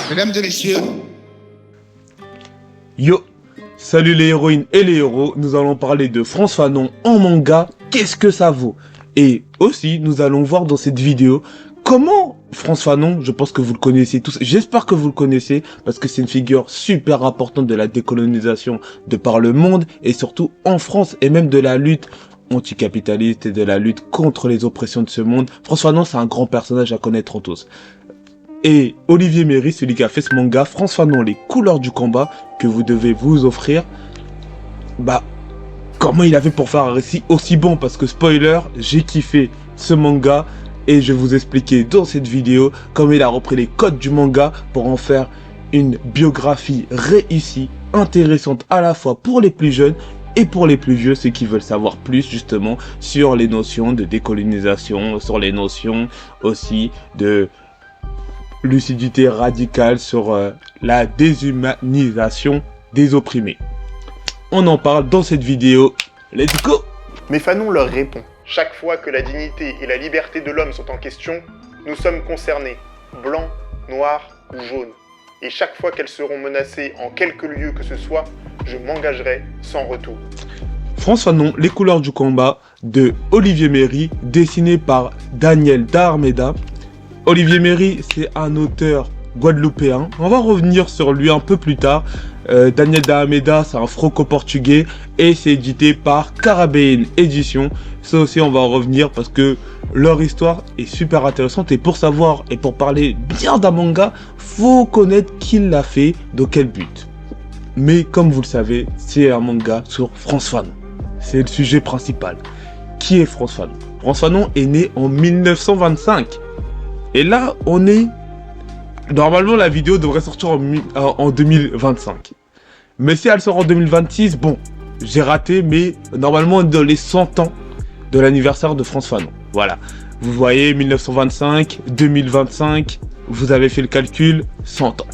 Mesdames et messieurs. Yo, salut les héroïnes et les héros, nous allons parler de Frantz Fanon en manga, qu'est-ce que ça vaut? Et aussi, nous allons voir dans cette vidéo comment Frantz Fanon, je pense que vous le connaissez tous, j'espère que vous le connaissez, parce que c'est une figure super importante de la décolonisation de par le monde, et surtout en France, et même de la lutte anticapitaliste et de la lutte contre les oppressions de ce monde. Frantz Fanon, c'est un grand personnage à connaître tous. Et Olivier Méry, celui qui a fait ce manga, Frantz Fanon, les couleurs du combat, que vous devez vous offrir. Bah, comment il a fait pour faire un récit aussi bon? Parce que spoiler, j'ai kiffé ce manga et je vais vous expliquer dans cette vidéo comment il a repris les codes du manga pour en faire une biographie réussie, intéressante à la fois pour les plus jeunes et pour les plus vieux, ceux qui veulent savoir plus justement sur les notions de décolonisation, sur les notions aussi de lucidité radicale sur la déshumanisation des opprimés. On en parle dans cette vidéo. Let's go! Mais Fanon leur répond. Chaque fois que la dignité et la liberté de l'homme sont en question, nous sommes concernés, blancs, noirs ou jaunes. Et chaque fois qu'elles seront menacées en quelque lieu que ce soit, je m'engagerai sans retour. Frantz Fanon, les couleurs du combat de Olivier Méry, dessiné par Daniel D'Almeida. Olivier Méry, c'est un auteur guadeloupéen. On va revenir sur lui un peu plus tard. Daniel D'Almeida, c'est un franco-portugais et c'est édité par Carabéen Éditions. Ça aussi, on va en revenir parce que leur histoire est super intéressante. Et pour savoir et pour parler bien d'un manga, faut connaître qui l'a fait, dans quel but. Mais comme vous le savez, c'est un manga sur Frantz Fanon. C'est le sujet principal. Qui est Frantz Fanon? Frantz Fanon est né en 1925. Et là, on est... Normalement, la vidéo devrait sortir en 2025. Mais si elle sort en 2026, bon, j'ai raté, mais normalement, dans les 100 ans de l'anniversaire de Frantz Fanon. Voilà. Vous voyez, 1925, 2025, vous avez fait le calcul, 100 ans.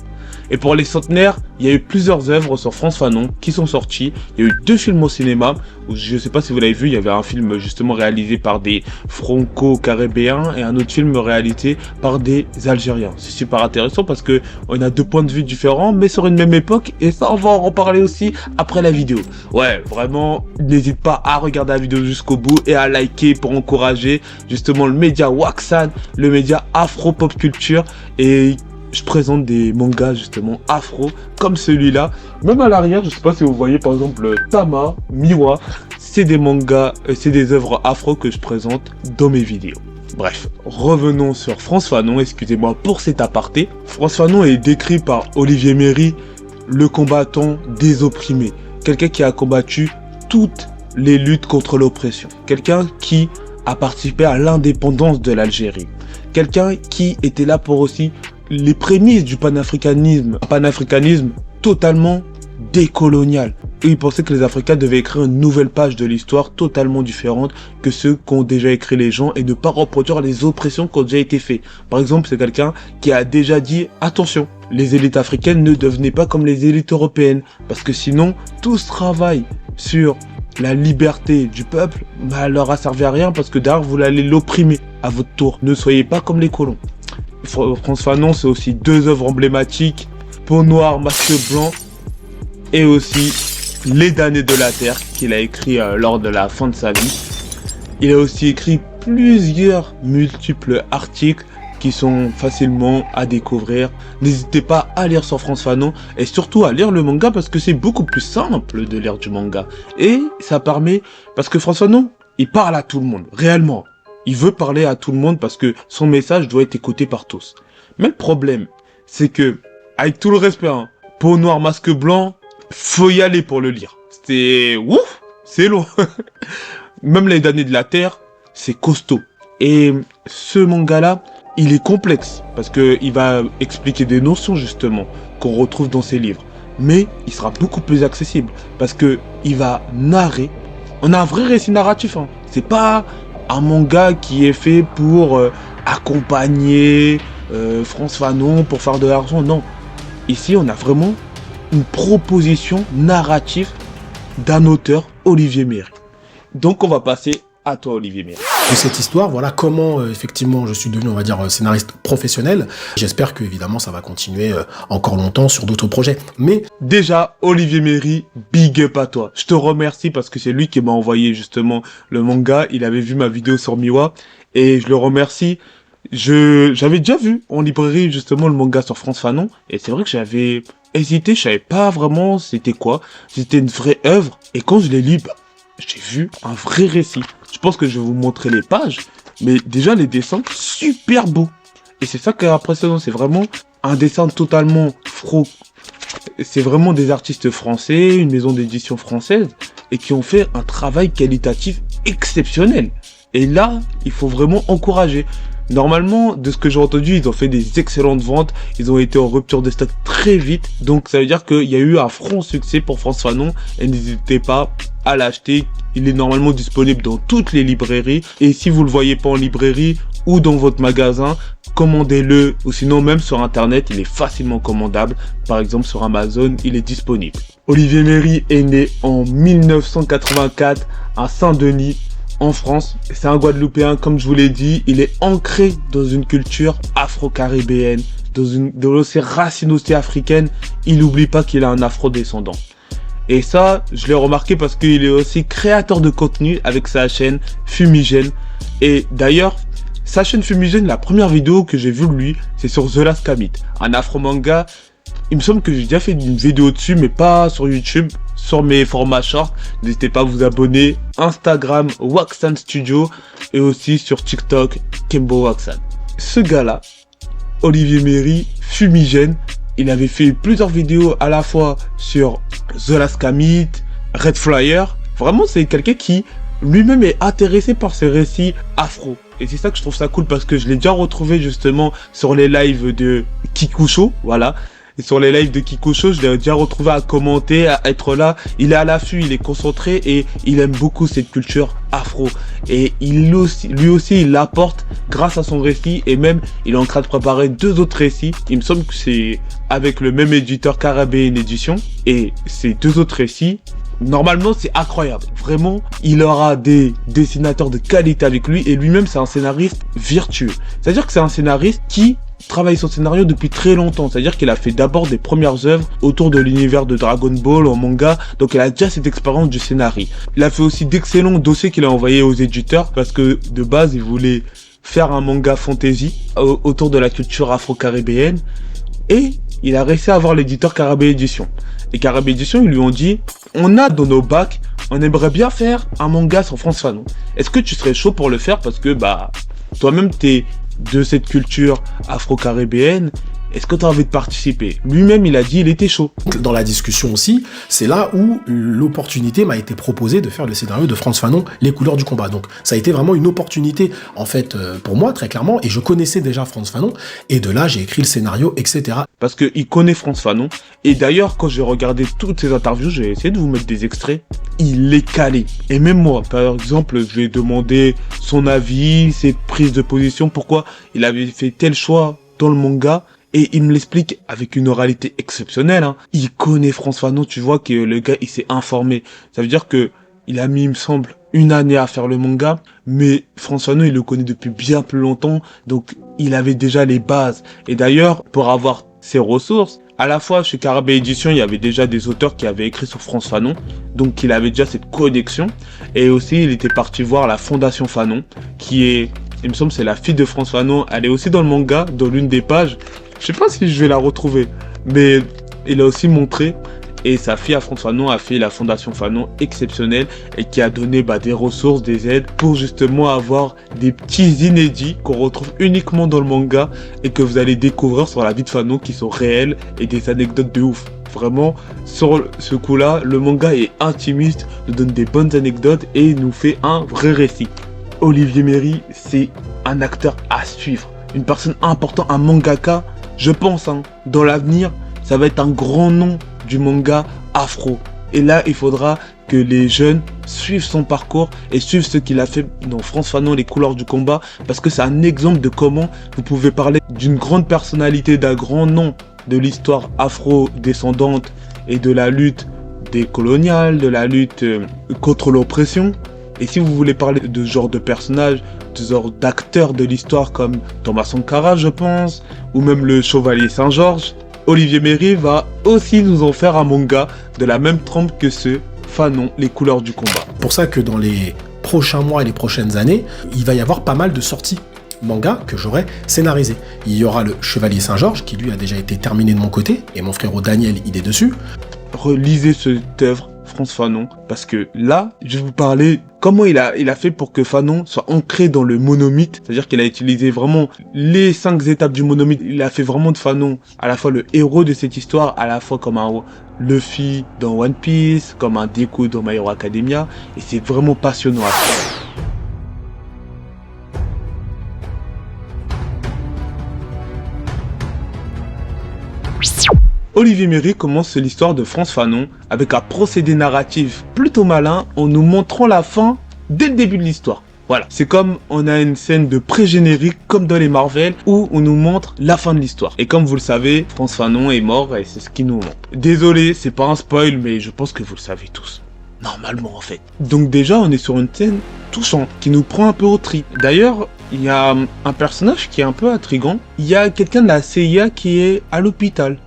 Et pour les centenaires, il y a eu plusieurs œuvres sur Frantz Fanon qui sont sorties. Il y a eu 2 films au cinéma. Je ne sais pas si vous l'avez vu, il y avait un film justement réalisé par des franco-caribéens et un autre film réalisé par des Algériens. C'est super intéressant parce que on a 2 points de vue différents, mais sur une même époque. Et ça, on va en reparler aussi après la vidéo. Ouais, vraiment, n'hésite pas à regarder la vidéo jusqu'au bout et à liker pour encourager justement le média Waxan, le média Afro-Pop Culture. Et je présente des mangas justement afro comme celui-là. Même à l'arrière, je sais pas si vous voyez par exemple Tama, Miwa. C'est des mangas, c'est des œuvres afro que je présente dans mes vidéos. Bref, revenons sur Frantz Fanon, excusez-moi pour cet aparté. Frantz Fanon est décrit par Olivier Méry, le combattant des opprimés. Quelqu'un qui a combattu toutes les luttes contre l'oppression. Quelqu'un qui a participé à l'indépendance de l'Algérie. Quelqu'un qui était là pour aussi les prémices du panafricanisme, un panafricanisme totalement décolonial. Et il pensait que les Africains devaient écrire une nouvelle page de l'histoire totalement différente que ceux qu'ont déjà écrit les gens et ne pas reproduire les oppressions qui ont déjà été faites. Par exemple, c'est quelqu'un qui a déjà dit « Attention, les élites africaines ne devenaient pas comme les élites européennes. Parce que sinon, tout ce travail sur la liberté du peuple, bah, leur a servi à rien parce que derrière, vous allez l'opprimer à votre tour. Ne soyez pas comme les colons. » Frantz Fanon, c'est aussi 2 œuvres emblématiques, Peau noire, masque blanc, et aussi Les damnés de la terre, qu'il a écrit lors de la fin de sa vie. Il a aussi écrit plusieurs multiples articles qui sont facilement à découvrir. N'hésitez pas à lire sur Frantz Fanon et surtout à lire le manga parce que c'est beaucoup plus simple de lire du manga. Et ça permet, parce que Frantz Fanon, il parle à tout le monde, réellement. Il veut parler à tout le monde parce que son message doit être écouté par tous. Mais le problème, c'est que, avec tout le respect, hein, Peau noire, masque blanc, faut y aller pour le lire. C'est ouf, c'est long. Même Les damnés de la terre, c'est costaud. Et ce manga-là, il est complexe parce que il va expliquer des notions justement qu'on retrouve dans ses livres. Mais il sera beaucoup plus accessible parce que il va narrer. On a un vrai récit narratif, hein. C'est pas un manga qui est fait pour accompagner Frantz Fanon pour faire de l'argent, non. Ici, on a vraiment une proposition narrative d'un auteur, Olivier Méry. Donc, on va passer à toi, Olivier Méry. de cette histoire. Voilà comment effectivement je suis devenu, on va dire, scénariste professionnel. J'espère que évidemment ça va continuer encore longtemps sur d'autres projets. Mais déjà, Olivier Méry, big up à toi. Je te remercie parce que c'est lui qui m'a envoyé justement le manga. Il avait vu ma vidéo sur Miwa et je le remercie. J'avais déjà vu en librairie justement le manga sur France Fanon et c'est vrai que j'avais hésité, je savais pas vraiment c'était quoi. C'était une vraie œuvre et quand je l'ai lu, j'ai vu un vrai récit. Je pense que je vais vous montrer les pages, mais déjà les dessins super beaux. Et c'est ça qui est impressionnant, c'est vraiment un dessin totalement c'est vraiment des artistes français, une maison d'édition française et qui ont fait un travail qualitatif exceptionnel. Et là, il faut vraiment encourager. Normalement, de ce que j'ai entendu, ils ont fait des excellentes ventes. Ils ont été en rupture de stock très vite. Donc, ça veut dire qu'il y a eu un franc succès pour France Fanon. Et n'hésitez pas à l'acheter. Il est normalement disponible dans toutes les librairies. Et si vous le voyez pas en librairie ou dans votre magasin, commandez-le. Ou sinon, même sur Internet, il est facilement commandable. Par exemple, sur Amazon, il est disponible. Olivier Méry est né en 1984 à Saint-Denis, en France. C'est un Guadeloupéen, comme je vous l'ai dit. Il est ancré dans une culture afro-caribéenne, dans ses racines aussi africaines. Il n'oublie pas qu'il a un afro-descendant. Et ça, je l'ai remarqué parce qu'il est aussi créateur de contenu avec sa chaîne Fumigène. Et d'ailleurs, sa chaîne Fumigène, la première vidéo que j'ai vue de lui, c'est sur The Last Kamit, un afro-manga. Il me semble que j'ai déjà fait une vidéo dessus, mais pas sur YouTube, sur mes formats short. N'hésitez pas à vous abonner. Instagram, Waxan Studio, et aussi sur TikTok, Kembo Waxan. Ce gars-là, Olivier Méry, Fumigène, il avait fait plusieurs vidéos à la fois sur The Last Kamit, Red Flyer. Vraiment, c'est quelqu'un qui lui-même est intéressé par ces récits afro. Et c'est ça que je trouve ça cool parce que je l'ai déjà retrouvé justement sur les lives de Kikusho, voilà. Et sur les lives de Kikusho, je l'ai déjà retrouvé à commenter, à être là. Il est à l'affût, il est concentré et il aime beaucoup cette culture afro. Et lui aussi, il l'apporte grâce à son récit. Et même, il est en train de préparer 2 autres récits. Il me semble que c'est avec le même éditeur Caribbean Edition. Et ces 2 autres récits, normalement, c'est incroyable. Vraiment, il aura des dessinateurs de qualité avec lui. Et lui-même, c'est un scénariste vertueux. C'est-à-dire que c'est un scénariste qui travaille son scénario depuis très longtemps. C'est-à-dire qu'il a fait d'abord des premières œuvres autour de l'univers de Dragon Ball en manga. Donc il a déjà cette expérience du scénario. Il a fait aussi d'excellents dossiers qu'il a envoyés aux éditeurs parce que de base, il voulait faire un manga fantasy autour de la culture afro-caribéenne. Et il a réussi à avoir l'éditeur Caribbean Edition. Et Caribbean Edition, ils lui ont dit, on a dans nos bacs, on aimerait bien faire un manga sur France Fanon. Est-ce que tu serais chaud pour le faire parce que toi-même t'es de cette culture afro-caribéenne, est-ce que tu as envie de participer? Lui-même, il a dit il était chaud. Dans la discussion aussi, c'est là où l'opportunité m'a été proposée de faire le scénario de Frantz Fanon, Les couleurs du combat. Donc ça a été vraiment une opportunité, en fait, pour moi, très clairement, et je connaissais déjà Frantz Fanon, et de là, j'ai écrit le scénario, etc. Parce qu'il connaît Frantz Fanon, et d'ailleurs, quand j'ai regardé toutes ses interviews, j'ai essayé de vous mettre des extraits, il est calé. Et même moi, par exemple, je lui ai demandé son avis, ses prises de position, pourquoi il avait fait tel choix dans le manga. Et il me l'explique avec une oralité exceptionnelle, hein. Il connaît Frantz Fanon, tu vois que le gars, il s'est informé. Ça veut dire que il a mis, il me semble, 1 année à faire le manga, mais Frantz Fanon, il le connaît depuis bien plus longtemps, donc il avait déjà les bases. Et d'ailleurs, pour avoir ses ressources, à la fois chez Caribbean Edition, il y avait déjà des auteurs qui avaient écrit sur Frantz Fanon, donc il avait déjà cette connexion. Et aussi, il était parti voir la Fondation Fanon, qui est, il me semble, c'est la fille de Frantz Fanon. Elle est aussi dans le manga, dans l'une des pages. Je sais pas si je vais la retrouver, mais il a aussi montré, et sa fille à Frantz Fanon a fait la Fondation Fanon exceptionnelle et qui a donné des ressources, des aides pour justement avoir des petits inédits qu'on retrouve uniquement dans le manga et que vous allez découvrir sur la vie de Fanon qui sont réels et des anecdotes de ouf. Vraiment, sur ce coup-là, le manga est intimiste, nous donne des bonnes anecdotes et nous fait un vrai récit. Olivier Méry, c'est un acteur à suivre, une personne importante, un mangaka. Je pense, dans l'avenir, ça va être un grand nom du manga afro. Et là, il faudra que les jeunes suivent son parcours et suivent ce qu'il a fait dans Frantz Fanon, Les couleurs du combat, parce que c'est un exemple de comment vous pouvez parler d'une grande personnalité, d'un grand nom de l'histoire afro-descendante et de la lutte décoloniale, de la lutte contre l'oppression. Et si vous voulez parler de ce genre de personnages, de ce genre d'acteurs de l'histoire comme Thomas Sankara, je pense, ou même le Chevalier Saint-Georges, Olivier Méry va aussi nous en faire un manga de la même trempe que ce Fanon, les couleurs du combat. C'est pour ça que dans les prochains mois et les prochaines années, il va y avoir pas mal de sorties manga que j'aurai scénarisé. Il y aura le Chevalier Saint-Georges qui lui a déjà été terminé de mon côté et mon frérot Daniel il est dessus. Relisez cette œuvre, Frantz Fanon, parce que là, je vais vous parler comment il a fait pour que Fanon soit ancré dans le monomythe, c'est-à-dire qu'il a utilisé vraiment les 5 étapes du monomythe. Il a fait vraiment de Fanon à la fois le héros de cette histoire, à la fois comme un Luffy dans One Piece, comme un Deku dans My Hero Academia, et c'est vraiment passionnant à faire. Olivier Méry commence l'histoire de Frantz Fanon avec un procédé narratif plutôt malin en nous montrant la fin dès le début de l'histoire. Voilà, c'est comme on a une scène de pré-générique comme dans les Marvel où on nous montre la fin de l'histoire. Et comme vous le savez, Frantz Fanon est mort et c'est ce qui nous montre. Désolé, c'est pas un spoil mais je pense que vous le savez tous. Normalement en fait. Donc déjà on est sur une scène touchante qui nous prend un peu au tri. D'ailleurs, il y a un personnage qui est un peu intriguant. Il y a quelqu'un de la CIA qui est à l'hôpital.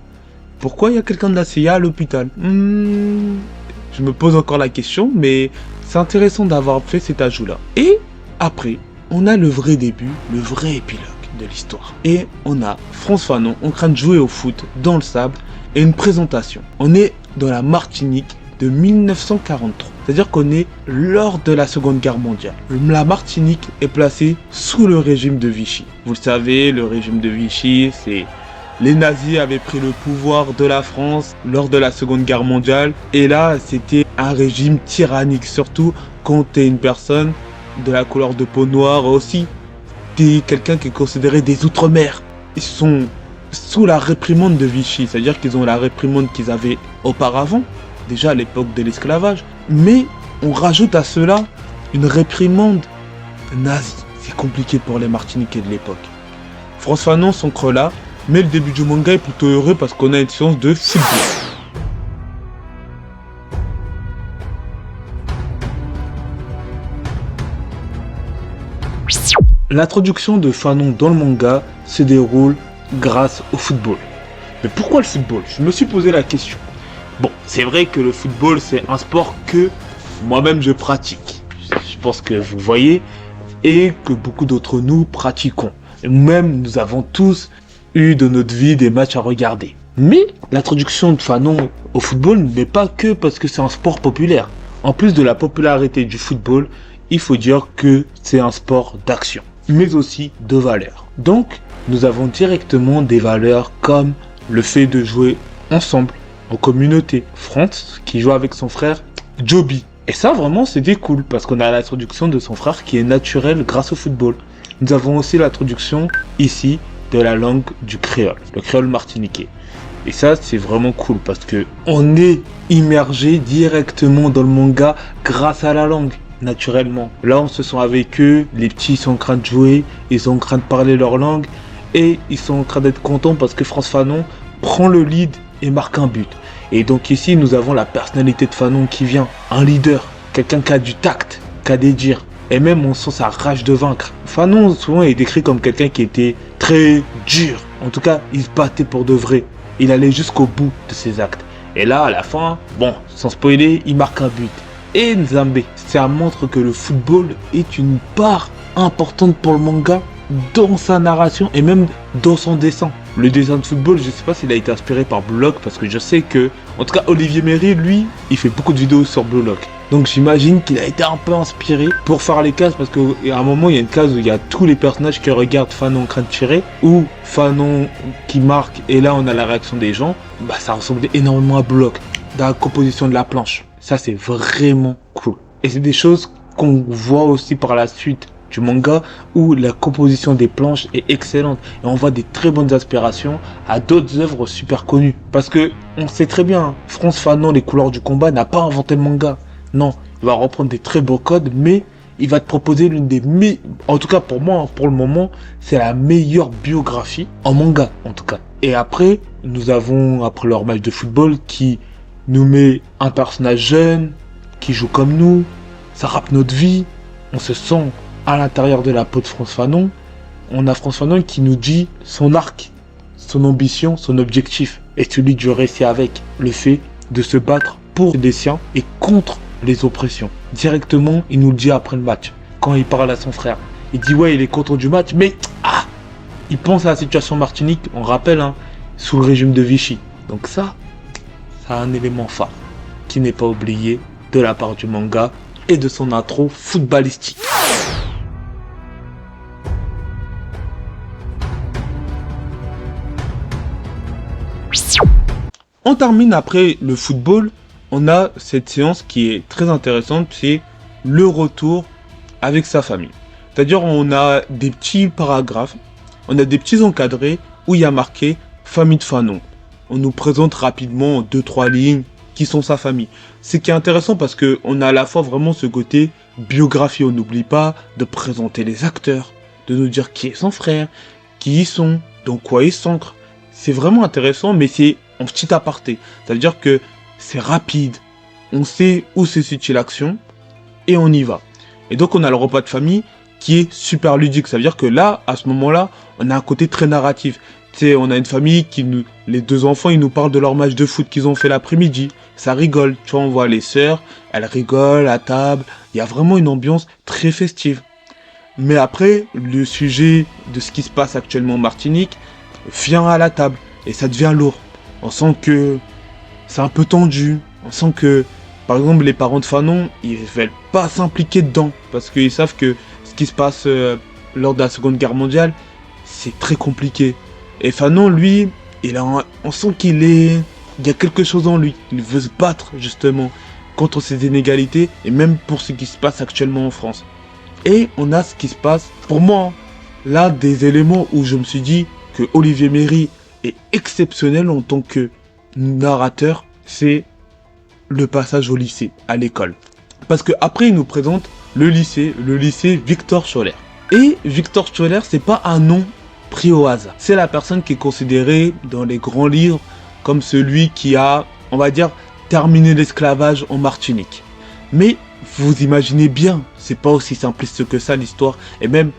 Pourquoi il y a quelqu'un de la CIA à l'hôpital? Je me pose encore la question, mais c'est intéressant d'avoir fait cet ajout-là. Et après, on a le vrai début, le vrai épilogue de l'histoire. Et on a Frantz Fanon en train de jouer au foot dans le sable et une présentation. On est dans la Martinique de 1943. C'est-à-dire qu'on est lors de la Seconde Guerre mondiale. La Martinique est placée sous le régime de Vichy. Vous le savez, le régime de Vichy, c'est... Les nazis avaient pris le pouvoir de la France lors de la Seconde Guerre mondiale. Et là, c'était un régime tyrannique. Surtout quand tu es une personne de la couleur de peau noire aussi. Tu es quelqu'un qui est considéré des outre-mer. Ils sont sous la réprimande de Vichy. C'est-à-dire qu'ils ont la réprimande qu'ils avaient auparavant. Déjà à l'époque de l'esclavage. Mais on rajoute à cela une réprimande nazie. C'est compliqué pour les Martiniquais de l'époque. Frantz Fanon s'ancre là. Mais le début du manga est plutôt heureux parce qu'on a une séance de football. L'introduction de Fanon dans le manga se déroule grâce au football. Mais pourquoi le football? Je me suis posé la question. Bon, c'est vrai que le football c'est un sport que moi-même je pratique. Je pense que vous voyez et que beaucoup d'entre nous pratiquons. Et même nous avons tous de notre vie des matchs à regarder. Mais l'introduction de Fanon au football n'est pas que parce que c'est un sport populaire. En plus de la popularité du football, il faut dire que c'est un sport d'action, mais aussi de valeurs. Donc, nous avons directement des valeurs comme le fait de jouer ensemble, en communauté. Frantz qui joue avec son frère Joby. Et ça vraiment c'était cool parce qu'on a l'introduction de son frère qui est naturelle grâce au football. Nous avons aussi l'introduction ici de la langue du créole, le créole martiniquais. Et ça, c'est vraiment cool parce que on est immergé directement dans le manga grâce à la langue, naturellement. Là, on se sent avec eux, les petits sont en train de jouer, ils sont en train de parler leur langue et ils sont en train d'être contents parce que Frantz Fanon prend le lead et marque un but. Et donc ici, nous avons la personnalité de Fanon qui vient, un leader, quelqu'un qui a du tact, qui a des dires. Et même on sent sa rage de vaincre. Fanon souvent est décrit comme quelqu'un qui était très dur. En tout cas, il se battait pour de vrai. Il allait jusqu'au bout de ses actes. Et là, à la fin, bon, sans spoiler, il marque un but. Et Nzambe, ça montre que le football est une part importante pour le manga dans sa narration et même dans son dessin. Le dessin de football, je sais pas s'il a été inspiré par Blue Lock parce que je sais que, en tout cas, Olivier Méry, lui, il fait beaucoup de vidéos sur Blue Lock. Donc j'imagine qu'il a été un peu inspiré pour faire les cases parce qu'à un moment il y a une case où il y a tous les personnages qui regardent Fanon en train de tirer ou Fanon qui marque et là on a la réaction des gens. Bah ça ressemblait énormément à Blue Lock dans la composition de la planche. Ça c'est vraiment cool. Et c'est des choses qu'on voit aussi par la suite du manga où la composition des planches est excellente et on voit des très bonnes inspirations à d'autres œuvres super connues. Parce que on sait très bien, Frantz Fanon, les couleurs du combat n'a pas inventé le manga. Non, il va reprendre des très beaux codes, mais il va te proposer l'une des en tout cas pour moi, pour le moment, c'est la meilleure biographie en manga, en tout cas. Et après, nous avons, après leur match de football, qui nous met un personnage jeune, qui joue comme nous, ça rappe notre vie. On se sent à l'intérieur de la peau de Frantz Fanon. On a Frantz Fanon qui nous dit son arc, son ambition, son objectif. Et celui du récit avec le fait de se battre pour les siens et contre les oppressions. Directement, il nous le dit après le match. Quand il parle à son frère. Il dit ouais, il est content du match, mais il pense à la situation Martinique, on rappelle, sous le régime de Vichy. Donc ça a un élément phare qui n'est pas oublié de la part du manga et de son intro footballistique. On termine après le football, on a cette séance qui est très intéressante, c'est le retour avec sa famille. C'est-à-dire on a des petits paragraphes, on a des petits encadrés où il y a marqué « Famille de Fanon ». On nous présente rapidement 2-3 lignes qui sont sa famille. C'est qui est intéressant parce qu'on a à la fois vraiment ce côté biographie. On n'oublie pas de présenter les acteurs, de nous dire qui est son frère, qui ils sont, dans quoi ils s'ancrent. C'est vraiment intéressant, mais c'est en petit aparté. C'est-à-dire que c'est rapide, on sait où se situe l'action et on y va. Et donc on a le repas de famille qui est super ludique. Ça veut dire que là, à ce moment-là, on a un côté très narratif. Tu sais, on a une famille les 2 enfants, ils nous parlent de leur match de foot qu'ils ont fait l'après-midi. Ça rigole. Tu vois, on voit les sœurs, elles rigolent à table. Il y a vraiment une ambiance très festive. Mais après, le sujet de ce qui se passe actuellement en Martinique vient à la table et ça devient lourd. On sent que c'est un peu tendu. On sent que, par exemple, les parents de Fanon, ils veulent pas s'impliquer dedans parce qu'ils savent que ce qui se passe lors de la Seconde Guerre mondiale, c'est très compliqué. Et Fanon, lui, on sent il y a quelque chose en lui. Il veut se battre, justement, contre ces inégalités et même pour ce qui se passe actuellement en France. Et on a ce qui se passe, pour moi, l'un des éléments où je me suis dit que Olivier Méry est exceptionnel en tant que narrateur, c'est le passage au lycée, à l'école. Parce que après il nous présente le lycée Victor Scholler. Et Victor Scholler, c'est pas un nom pris au hasard. C'est la personne qui est considérée dans les grands livres comme celui qui a, on va dire, terminé l'esclavage en Martinique. Mais vous imaginez bien, c'est pas aussi simpliste que ça l'histoire, et même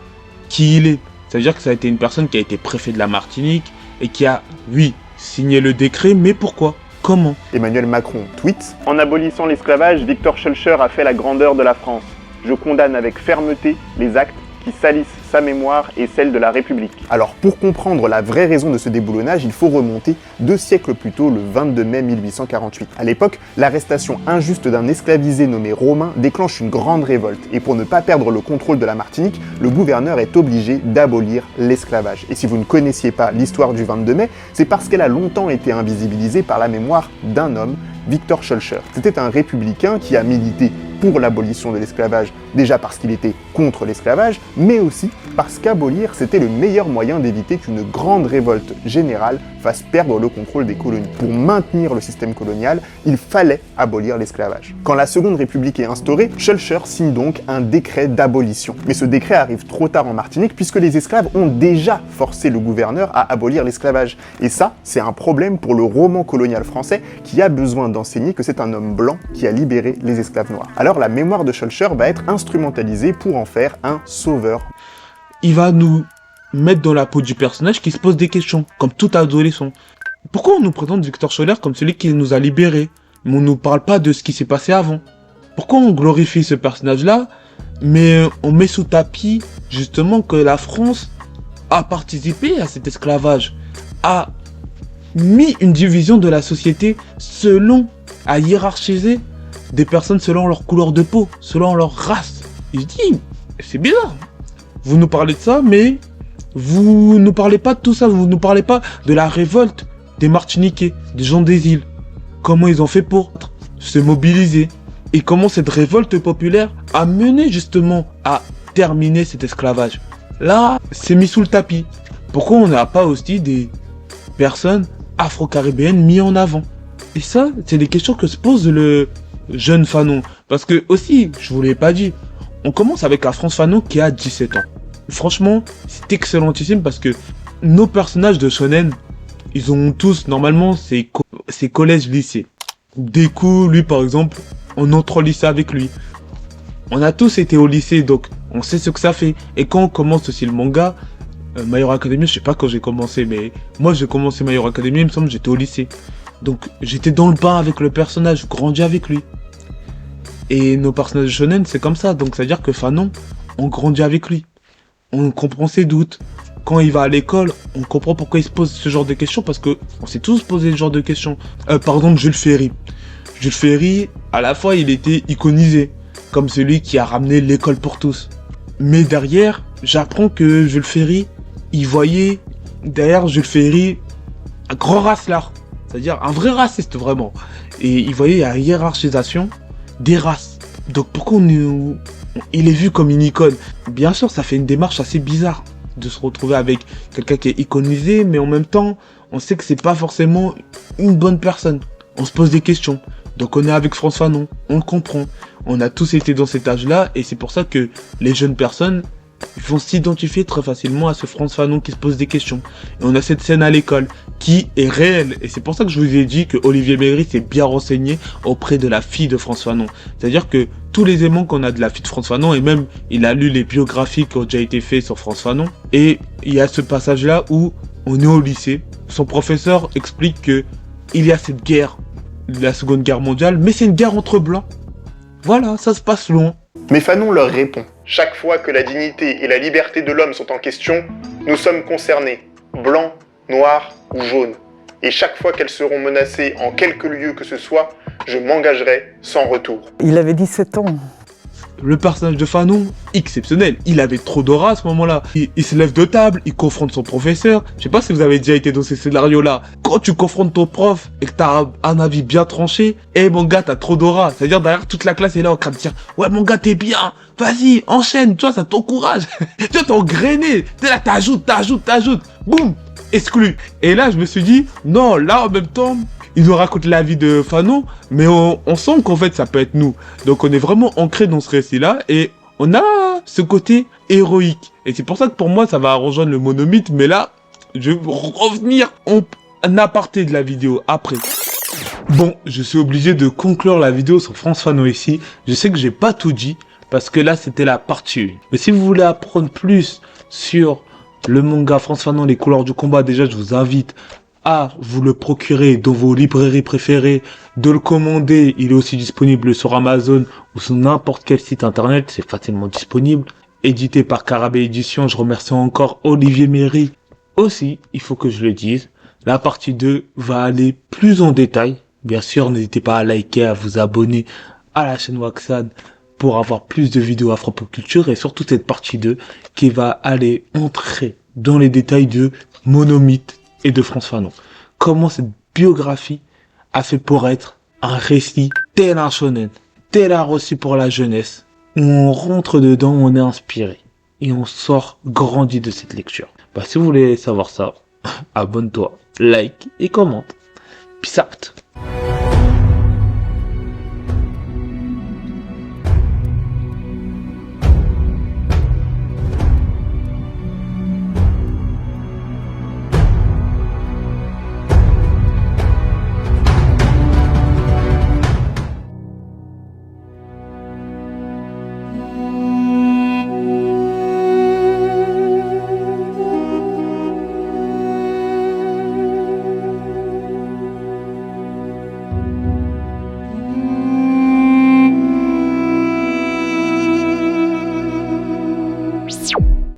qui il est. C'est-à-dire que ça a été une personne qui a été préfet de la Martinique et qui a, oui, signé le décret, mais pourquoi ? Comment ? Emmanuel Macron tweet « En abolissant l'esclavage, Victor Schœlcher a fait la grandeur de la France. Je condamne avec fermeté les actes qui salissent sa mémoire et celle de la République. » Alors pour comprendre la vraie raison de ce déboulonnage, il faut remonter 2 siècles plus tôt, le 22 mai 1848. À l'époque, l'arrestation injuste d'un esclavisé nommé Romain déclenche une grande révolte, et pour ne pas perdre le contrôle de la Martinique, le gouverneur est obligé d'abolir l'esclavage. Et si vous ne connaissiez pas l'histoire du 22 mai, c'est parce qu'elle a longtemps été invisibilisée par la mémoire d'un homme, Victor Schœlcher. C'était un républicain qui a milité pour l'abolition de l'esclavage, déjà parce qu'il était contre l'esclavage, mais aussi parce qu'abolir, c'était le meilleur moyen d'éviter qu'une grande révolte générale fasse perdre le contrôle des colonies. Pour maintenir le système colonial, il fallait abolir l'esclavage. Quand la Seconde République est instaurée, Schœlcher signe donc un décret d'abolition. Mais ce décret arrive trop tard en Martinique puisque les esclaves ont déjà forcé le gouverneur à abolir l'esclavage. Et ça, c'est un problème pour le roman colonial français qui a besoin d'enseigner que c'est un homme blanc qui a libéré les esclaves noirs. Alors la mémoire de Schœlcher va être instrumentalisée pour en faire un sauveur. Il va nous mettre dans la peau du personnage qui se pose des questions, comme tout adolescent. Pourquoi on nous présente Victor Scholler comme celui qui nous a libérés, mais on nous parle pas de ce qui s'est passé avant? Pourquoi on glorifie ce personnage-là, mais on met sous tapis, justement, que la France a participé à cet esclavage, a mis une division de la société a hiérarchisé des personnes selon leur couleur de peau, selon leur race. Il se dit, c'est bizarre. Vous nous parlez de ça, mais vous nous parlez pas de tout ça. Vous nous parlez pas de la révolte des Martiniquais, des gens des îles. Comment ils ont fait pour se mobiliser. Et comment cette révolte populaire a mené justement à terminer cet esclavage. Là, c'est mis sous le tapis. Pourquoi on n'a pas aussi des personnes afro-caribéennes mises en avant? Et ça, c'est des questions que se pose le jeune Fanon. Parce que aussi, je vous l'ai pas dit, on commence avec la Frantz Fanon qui a 17 ans. Franchement, c'est excellentissime parce que nos personnages de shonen, ils ont tous, normalement, ces collèges-lycées. Deku, lui par exemple, on entre au lycée avec lui. On a tous été au lycée, donc on sait ce que ça fait. Et quand on commence aussi le manga, My Hero Academia, je sais pas quand j'ai commencé, mais moi j'ai commencé My Hero Academia, il me semble que j'étais au lycée. Donc j'étais dans le bain avec le personnage, je grandis avec lui. Et nos personnages de shonen, c'est comme ça, donc ça veut dire que Fanon, on grandit avec lui. On comprend ses doutes. Quand il va à l'école, on comprend pourquoi il se pose ce genre de questions, parce que on s'est tous posé ce genre de questions. Par exemple, Jules Ferry. Jules Ferry, à la fois, il était iconisé, comme celui qui a ramené l'école pour tous. Mais derrière, j'apprends que Jules Ferry, il voyait derrière Jules Ferry un grand racelard, c'est-à-dire un vrai raciste vraiment. Et il voyait la hiérarchisation des races. Donc pourquoi il est vu comme une icône? Bien sûr, ça fait une démarche assez bizarre de se retrouver avec quelqu'un qui est iconisé, mais en même temps, on sait que c'est pas forcément une bonne personne. On se pose des questions. Donc on est avec Frantz Fanon, on le comprend. On a tous été dans cet âge-là, et c'est pour ça que les jeunes personnes vont s'identifier très facilement à ce Frantz Fanon qui se pose des questions. Et on a cette scène à l'école qui est réelle, et c'est pour ça que je vous ai dit que Olivier Méry s'est bien renseigné auprès de la fille de Frantz Fanon. C'est-à-dire que tous les éléments qu'on a de la fille de Frantz Fanon, et même il a lu les biographies qui ont déjà été faites sur Frantz Fanon, et il y a ce passage-là où on est au lycée, son professeur explique que il y a cette guerre, la Seconde Guerre mondiale, mais c'est une guerre entre blancs. Voilà, ça se passe loin. Mais Fanon leur répond. Chaque fois que la dignité et la liberté de l'homme sont en question, nous sommes concernés, blancs, noirs ou jaunes. Et chaque fois qu'elles seront menacées en quelque lieu que ce soit, je m'engagerai sans retour. Il avait 17 ans. Le personnage de Fanon, exceptionnel. Il avait trop d'aura à ce moment-là. Il se lève de table, il confronte son professeur. Je sais pas si vous avez déjà été dans ces scénarios-là. Quand tu confrontes ton prof et que t'as un avis bien tranché, mon gars, t'as trop d'aura. C'est-à-dire derrière toute la classe est là en train de dire ouais mon gars t'es bien, vas-y, enchaîne, tu vois, ça t'encourage. Tu vois, t'es engrainé. T'es là, t'ajoutes. Boum, exclu. Et là, je me suis dit, non, là en même temps, il nous raconte la vie de Fanon, mais on sent qu'en fait ça peut être nous. Donc on est vraiment ancré dans ce récit-là et on a ce côté héroïque. Et c'est pour ça que pour moi ça va rejoindre le monomythe, mais là je vais revenir en aparté de la vidéo après. Bon, je suis obligé de conclure la vidéo sur Frantz Fanon ici. Je sais que j'ai pas tout dit parce que là c'était la partie 1. Mais si vous voulez apprendre plus sur le manga Frantz Fanon, les couleurs du combat, déjà je vous invite à vous le procurer dans vos librairies préférées, de le commander. Il est aussi disponible sur Amazon ou sur n'importe quel site internet, c'est facilement disponible. Édité par Carabé Édition, je remercie encore Olivier Méry. Aussi, il faut que je le dise, la partie 2 va aller plus en détail. Bien sûr, n'hésitez pas à liker, à vous abonner à la chaîne Waxan pour avoir plus de vidéos Afropop Culture, et surtout cette partie 2 qui va aller entrer dans les détails de monomythe et de Frantz Fanon. Comment cette biographie a fait pour être un récit tel un shonen, tel un récit pour la jeunesse, où on rentre dedans, on est inspiré, et on sort grandi de cette lecture. Si vous voulez savoir ça, abonne-toi, like et commente. Peace out.